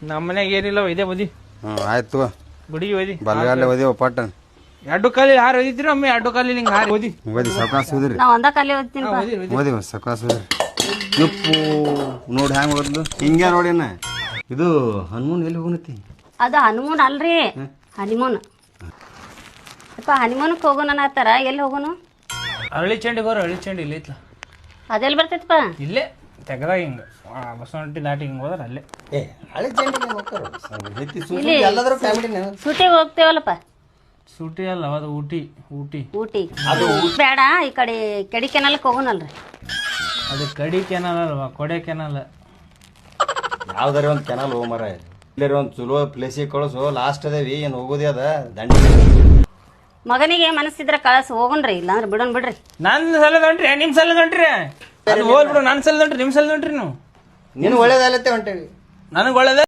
ನಮ್ಮ ಮನ್ಯಾಗ ಏನಿಲ್ಲ ಇದೇ ಓದಿ. ಆಯ್ತು ಗುಡಿಗೆ ಓದಿ. ಬಲ್ಗಾಲೆ ಓದಿ ಪಟ್ಟನ್ ಎರಡು ಕಾಲಿ ಹಾರು ಓದಿದ್ರಿ ಒಮ್ಮೆ ಎರಡು ಕಾಲಿ ನಿಂಗೆ ಹಾರು ಓದಿ. ಓದಿ ಸಾವ್ಕಾಸ್ ಓದಿರಿ. ನಾ ಒಂದ ಕಾಲಿ ಓದ್ತೀನಿ. ಓದಿ ಸಾವ್ಕಾಸ್ ಓದಿರಿ. ಯಪ್ಪು ನೋಡಿ ಹ್ಯಾಂಗ ಓದ್ಲು ಹಿಂಗೆ ನೋಡಿನ. ಇದು ಹನುಮೂನ್ ಎಲ್ಲಿ ಹೋಗನತಿ? ಅದು ಹನುಮೂನ್ ಅಲ್ರಿ, ಹನಿಮೂನ್. ಅಪ್ಪ ಹನಿಮೂನಕ್ಕೆ ಹೋಗೋಣ ಅನ್ನತ್ತಾರ. ಎಲ್ಲಿ ಹೋಗೋನು? ಅರಳಿ ಚಂಡಿಗೆ ಹೋರ. ಅರಳಿ ಚಂಡಿ ಇಲ್ಲ ಐತ್ಲ. ಅದೆಲ್ಲಿ ಬರ್ತೈತಪ್ಪ? ಇಲ್ಲೇ ತೆಗದಾಗ ಹಿಂಗ ಬಸವನಟ್ಟಿ ದಾಟಿ ಹಿಂಗೆ ಹೋದ್ರ ಅಲ್ಲೇ. ಸೂಟಿಗೆ ಹೋಗ್ತೇವಲ್ಲಪ್ಪ. ಸೂಟಿ ಅಲ್ಲ ಅದು ಊಟಿ. ಊಟಿ ಊಟಿ ಬೇಡ, ಈ ಕಡೆ ಕೆಡಿ ಕೆನಲ್ಕ್ ಹೋಗೋಣಲ್ರಿ. ಅದು ಕಡಿ ಕೆನಲ್ ಅಲ್ವಾ, ಕೊಡೆ ಕೆನಲ್. ಯಾವ್ದಾರ ಒಂದು ಕೆನಲ್ ಹೋಗ ಮರ. ಇಲ್ಲೇ ಒಂದು ಚಲೋ ಪ್ಲೇಸಿಗೆ ಕಳಿಸು. ಲಾಸ್ಟ್ ಅದೇವಿ ಏನು ಹೋಗೋದೇ ಅದ ದಂಡಿ. ಮಗನಿಗೆ ಮನಸ್ಸಿದ್ರೆ ಕಳಸ್ ಹೋಗೋಣ್ರಿ, ಇಲ್ಲಾಂದ್ರೆ ಬಿಡೋಣ ಬಿಡ್ರಿ. ನನ್ನ ಸಲದ ಹೊಂಟ್ರಿ ನಿಮ್ಮ ಸಲದ ಹೊಂಟ್ರಿ? ಅದು ಹೋಗ್ಬಿಡು. ನನ್ನ ಸಲದ ಹೊಂಟ್ರಿ ನಿಮ್ಮ ಸಲದ ಹೊಂಟ್ರಿ ನೀವು. ನೀನು ಒಳ್ಳೇದಲ್ಲತ್ತೆ ಹೊಂಟೇವಿ. ನನಗೆ ಒಳ್ಳೇದ